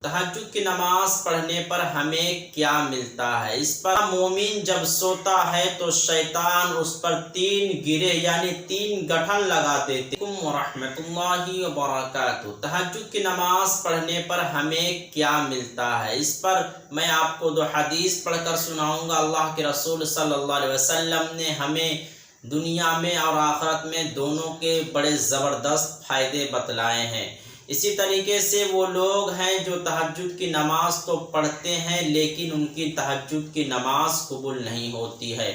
تہجد کی نماز پڑھنے پر ہمیں کیا ملتا ہے؟ اس پر مومن جب سوتا ہے تو شیطان اس پر 3 گرے یعنی 3 گٹھن لگا دیتے ہیں۔ ورحمۃ اللہ وبرکاتہ۔ تہجد کی نماز پڑھنے پر ہمیں کیا ملتا ہے؟ اس پر میں آپ کو 2 حدیث پڑھ کر سناؤں گا۔ اللہ کے رسول صلی اللہ علیہ وسلم نے ہمیں دنیا میں اور آخرت میں دونوں کے بڑے زبردست فائدے بتلائے ہیں۔ اسی طریقے سے وہ لوگ ہیں جو تہجد کی نماز تو پڑھتے ہیں لیکن ان کی تہجد کی نماز قبول نہیں ہوتی ہے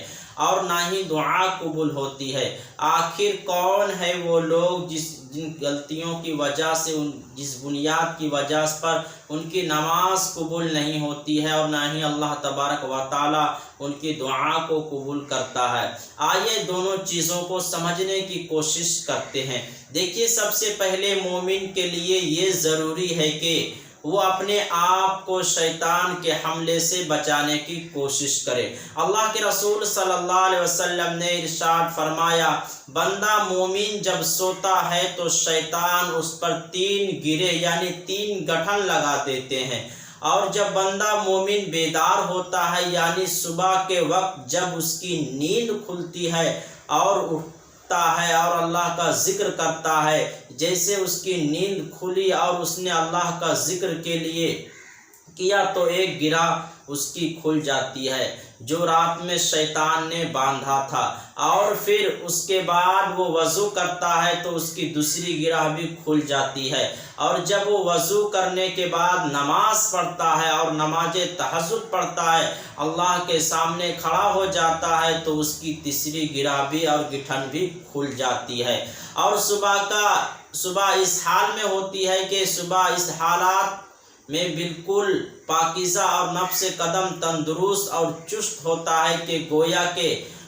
اور نہ ہی دعا قبول ہوتی ہے۔ آخر کون ہے وہ لوگ جن غلطیوں کی وجہ سے جس بنیاد کی وجہ پر ان کی نماز قبول نہیں ہوتی ہے اور نہ ہی اللہ تبارک و تعالی ان کی دعا کو قبول کرتا ہے؟ آئیے دونوں چیزوں کو سمجھنے کی کوشش کرتے ہیں۔ دیکھیے، سب سے پہلے مومن کے لیے یہ ضروری ہے کہ وہ اپنے آپ کو شیطان کے حملے سے بچانے کی کوشش کرے۔ اللہ کے رسول صلی اللہ علیہ وسلم نے ارشاد فرمایا، بندہ مومن جب سوتا ہے تو شیطان اس پر 3 گرے یعنی 3 گٹھن لگا دیتے ہیں، اور جب بندہ مومن بیدار ہوتا ہے یعنی صبح کے وقت جب اس کی نیند کھلتی ہے اور اٹھتا ہے اور اللہ کا ذکر کرتا ہے، جیسے اس کی نیند کھلی اور اس نے اللہ کا ذکر کے لیے کیا تو ایک گرہ اس کی کھل جاتی ہے جو رات میں شیطان نے باندھا تھا، اور پھر اس کے بعد وہ وضو کرتا ہے تو اس کی دوسری گرہ بھی کھل جاتی ہے، اور جب وہ وضو کرنے کے بعد نماز پڑھتا ہے اور نماز تہجد پڑھتا ہے، اللہ کے سامنے کھڑا ہو جاتا ہے تو اس کی تیسری گرہ بھی اور گٹھن بھی کھل جاتی ہے، اور صبح اس حال میں ہوتی ہے کہ صبح اس حالات میں بالکل پاکیزہ اور نفس قدم تندرست اور چست ہوتا ہے کہ گویا کہ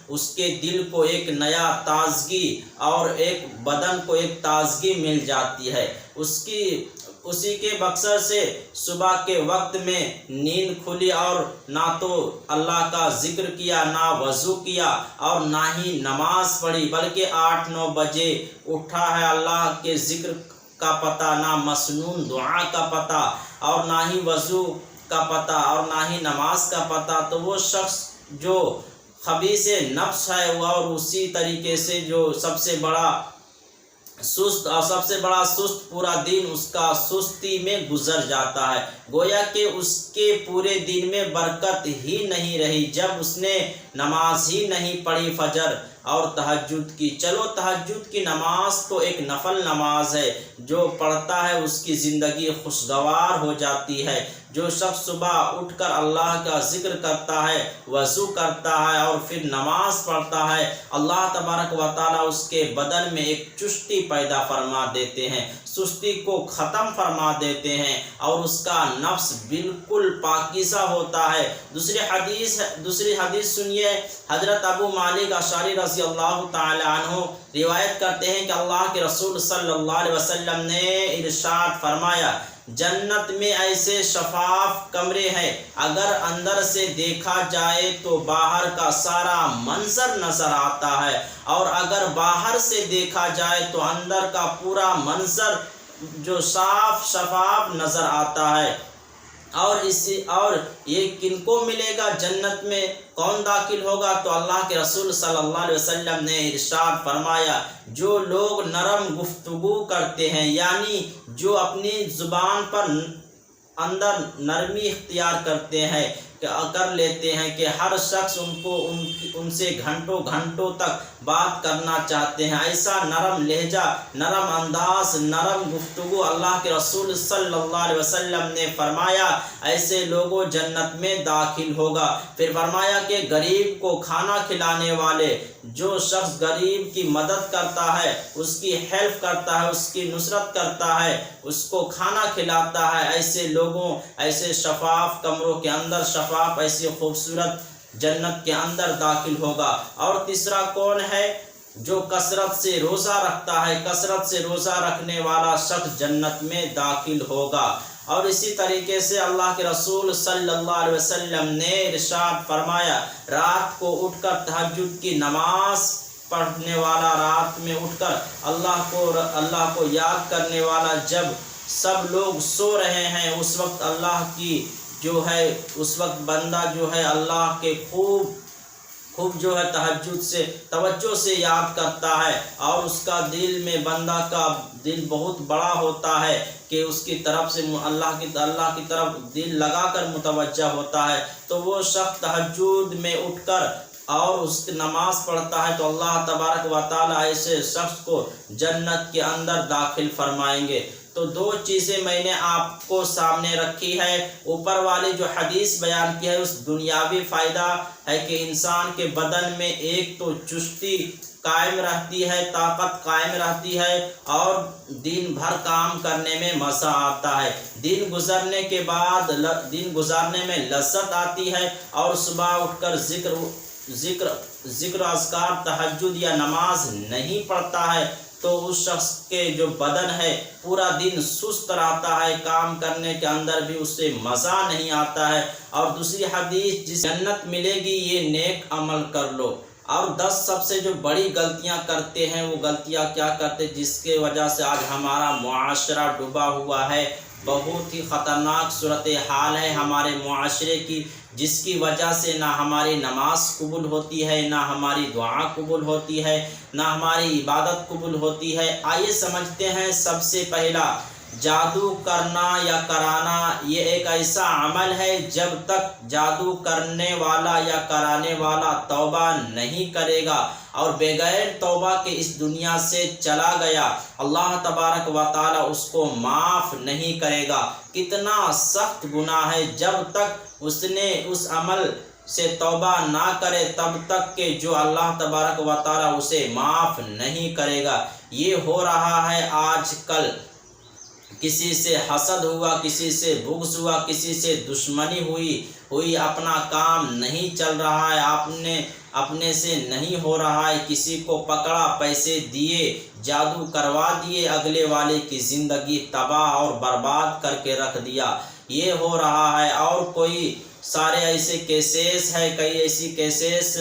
اس کے دل کو ایک نیا تازگی اور ایک بدن کو ایک تازگی مل جاتی ہے۔ اسی کے مقصد سے صبح کے وقت میں نیند کھلی اور نہ تو اللہ کا ذکر کیا، نہ وضو کیا اور نہ ہی نماز پڑھی، بلکہ 8-9 بجے اٹھا ہے، اللہ کے ذکر کا پتہ، نہ مسنون دعا کا پتہ اور نہ ہی وضو کا پتہ اور نہ ہی نماز کا پتہ، تو وہ شخص جو خبیث نفس ہے اور اسی طریقے سے جو سب سے بڑا سست پورا دن اس کا سستی میں گزر جاتا ہے، گویا کہ اس کے پورے دن میں برکت ہی نہیں رہی جب اس نے نماز ہی نہیں پڑھی فجر اور تہجد کی۔ چلو، تہجد کی نماز تو ایک نفل نماز ہے، جو پڑھتا ہے اس کی زندگی خوشگوار ہو جاتی ہے۔ جو شخص صبح اٹھ کر اللہ کا ذکر کرتا ہے، وضو کرتا ہے اور پھر نماز پڑھتا ہے، اللہ تبارک و تعالیٰ اس کے بدن میں ایک چستی پیدا فرما دیتے ہیں، سستی کو ختم فرما دیتے ہیں اور اس کا نفس بالکل پاکیزہ ہوتا ہے۔ دوسری حدیث سنیے، حضرت ابو مالک اشعری رضی اللہ تعالی عنہ روایت کرتے ہیں کہ اللہ کے رسول صلی اللہ علیہ وسلم نے ارشاد فرمایا، جنت میں ایسے شفاف کمرے ہیں، اگر اندر سے دیکھا جائے تو باہر کا سارا منظر نظر آتا ہے، اور اگر باہر سے دیکھا جائے تو اندر کا پورا منظر جو صاف شفاف نظر آتا ہے۔ اور یہ کن کو ملے گا؟ جنت میں کون داخل ہوگا؟ تو اللہ کے رسول صلی اللہ علیہ وسلم نے ارشاد فرمایا، جو لوگ نرم گفتگو کرتے ہیں، یعنی جو اپنی زبان پر اندر نرمی اختیار کر لیتے ہیں کہ ہر شخص ان سے گھنٹوں تک بات کرنا چاہتے ہیں، ایسا نرم لہجہ، نرم انداز، نرم گفتگو، اللہ کے رسول صلی اللہ علیہ وسلم نے فرمایا ایسے لوگوں جنت میں داخل ہوگا۔ پھر فرمایا کہ غریب کو کھانا کھلانے والے، جو شخص غریب کی مدد کرتا ہے، اس کی ہیلپ کرتا ہے، اس کی نصرت کرتا ہے، اس کو کھانا کھلاتا ہے، ایسے لوگوں، ایسے شفاف کمروں کے اندر، شفاف ایسی خوبصورت جنت کے اندر داخل ہوگا۔ اور تیسرا کون ہے؟ جو کثرت سے روزہ رکھتا ہے، کثرت سے روزہ رکھنے والا شخص جنت میں داخل ہوگا۔ اور اسی طریقے سے اللہ کے رسول صلی اللہ علیہ وسلم نے ارشاد فرمایا، رات کو اٹھ کر تہجد کی نماز پڑھنے والا، رات میں اٹھ کر اللہ کو یاد کرنے والا، جب سب لوگ سو رہے ہیں، اس وقت اللہ کی جو ہے اس وقت بندہ جو ہے اللہ کے خوب جو ہے تہجد سے توجہ سے یاد کرتا ہے، اور اس کا دل میں بندہ کا دل بہت بڑا ہوتا ہے کہ اس کی طرف سے اللہ کی طرف دل لگا کر متوجہ ہوتا ہے، تو وہ شخص تہجد میں اٹھ کر اور اس کی نماز پڑھتا ہے تو اللہ تبارک و تعالیٰ ایسے شخص کو جنت کے اندر داخل فرمائیں گے۔ تو دو چیزیں میں نے آپ کو سامنے رکھی ہے۔ اوپر والی جو حدیث بیان کی ہے اس دنیاوی فائدہ ہے کہ انسان کے بدن میں ایک تو چستی قائم رہتی ہے، طاقت قائم رہتی ہے، اور دن بھر کام کرنے میں مزہ آتا ہے، دن گزارنے میں لذت آتی ہے، اور صبح اٹھ کر ذکر اذکار تہجد یا نماز نہیں پڑھتا ہے تو اس شخص کے جو بدن ہے پورا دن سست رہتا ہے، کام کرنے کے اندر بھی اس سے مزہ نہیں آتا ہے۔ اور دوسری حدیث، جس جنت ملے گی یہ نیک عمل کر لو۔ اور 10 سب سے جو بڑی غلطیاں کرتے ہیں وہ غلطیاں کیا کرتے جس کے وجہ سے آج ہمارا معاشرہ ڈوبا ہوا ہے، بہت ہی خطرناک صورتحال ہے ہمارے معاشرے کی، جس کی وجہ سے نہ ہماری نماز قبول ہوتی ہے، نہ ہماری دعا قبول ہوتی ہے، نہ ہماری عبادت قبول ہوتی ہے۔ آئیے سمجھتے ہیں، سب سے پہلا جادو کرنا یا کرانا یہ ایک ایسا عمل ہے جب تک جادو کرنے والا یا کرانے والا توبہ نہیں کرے گا اور بغیر توبہ کے اس دنیا سے چلا گیا، اللہ تبارک و تعالی اس کو معاف نہیں کرے گا۔ کتنا سخت گناہ ہے، جب تک اس نے اس عمل سے توبہ نہ کرے تب تک کہ جو اللہ تبارک و تعالی اسے معاف نہیں کرے گا۔ یہ ہو رہا ہے آج کل، کسی سے حسد ہوا، کسی سے بغض ہوا، کسی سے دشمنی ہوئی، اپنا کام نہیں چل رہا ہے، اپنے سے نہیں ہو رہا ہے، کسی کو پکڑا، پیسے دیے، جادو کروا دیے، اگلے والے کی زندگی تباہ اور برباد کر کے رکھ دیا، یہ ہو رہا ہے۔ اور کوئی سارے ایسے کیسز ہے، کئی ایسی کیسز،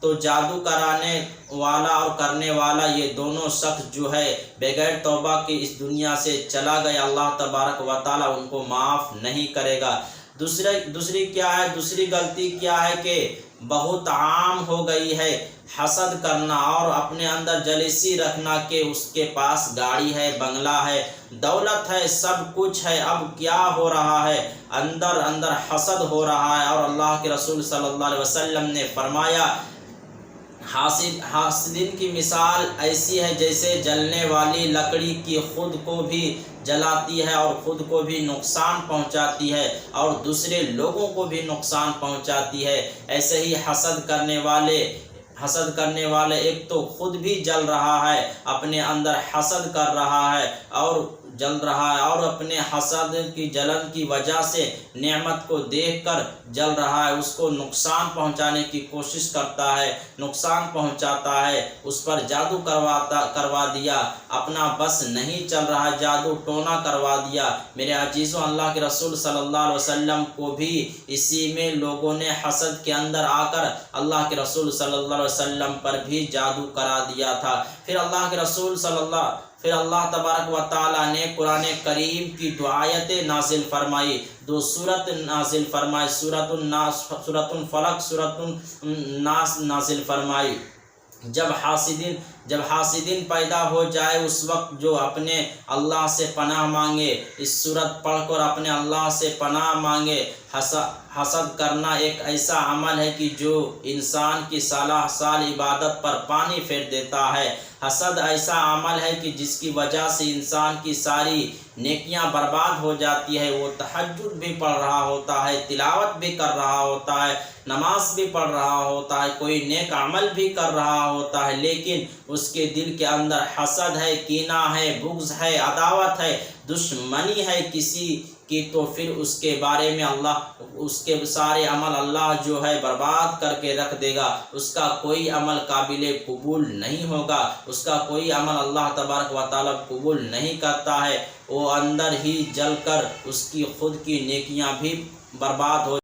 تو جادو کرانے والا اور کرنے والا یہ دونوں شخص جو ہے بغیر توبہ کے اس دنیا سے چلا گیا، اللہ تبارک و تعالی ان کو معاف نہیں کرے گا۔ دوسری کیا ہے، دوسری غلطی کیا ہے کہ بہت عام ہو گئی ہے حسد کرنا اور اپنے اندر جلیسی رکھنا کہ اس کے پاس گاڑی ہے، بنگلہ ہے، دولت ہے، سب کچھ ہے، اب کیا ہو رہا ہے، اندر حسد ہو رہا ہے۔ اور اللہ کے رسول صلی اللہ علیہ وسلم نے فرمایا حاسدین کی مثال ایسی ہے جیسے جلنے والی لکڑی کی خود کو بھی جلاتی ہے اور خود کو بھی نقصان پہنچاتی ہے اور دوسرے لوگوں کو بھی نقصان پہنچاتی ہے۔ ایسے ہی حسد کرنے والے ایک تو خود بھی جل رہا ہے، اپنے اندر حسد کر رہا ہے اور جل رہا ہے، اور اپنے حسد کی جلن کی وجہ سے نعمت کو دیکھ کر جل رہا ہے، اس کو نقصان پہنچانے کی کوشش کرتا ہے، نقصان پہنچاتا ہے، اس پر جادو کروا دیا، اپنا بس نہیں چل رہا، جادو ٹونا کروا دیا۔ میرے عزیزوں، اللہ کے رسول صلی اللہ علیہ وسلم کو بھی اسی میں لوگوں نے حسد کے اندر آ کر اللہ کے رسول صلی اللہ علیہ وسلم پر بھی جادو کرا دیا تھا۔ پھر اللہ تبارک و تعالیٰ نے قرآن کریم کی دو آیتیں نازل فرمائی، 2 سورت نازل فرمائی، سورۃ الناس، سورۃ الفلق، سورۃ الناس نازل فرمائی۔ جب حاسدین پیدا ہو جائے اس وقت جو اپنے اللہ سے پناہ مانگے، اس سورت پڑھ کر اپنے اللہ سے پناہ مانگے۔ حسد کرنا ایک ایسا عمل ہے کہ جو انسان کی سال عبادت پر پانی پھیر دیتا ہے۔ حسد ایسا عمل ہے کہ جس کی وجہ سے انسان کی ساری نیکیاں برباد ہو جاتی ہے، وہ تہجد بھی پڑھ رہا ہوتا ہے، تلاوت بھی کر رہا ہوتا ہے، نماز بھی پڑھ رہا ہوتا ہے، کوئی نیک عمل بھی کر رہا ہوتا ہے، لیکن اس کے دل کے اندر حسد ہے، کینہ ہے، بغض ہے، عداوت ہے، دشمنی ہے کسی کی، تو پھر اس کے بارے میں اس کے سارے عمل اللہ جو ہے برباد کر کے رکھ دے گا، اس کا کوئی عمل قابل قبول نہیں ہوگا، اس کا کوئی عمل اللہ تبارک و تعالی قبول نہیں کرتا ہے، وہ اندر ہی جل کر اس کی خود کی نیکیاں بھی برباد ہو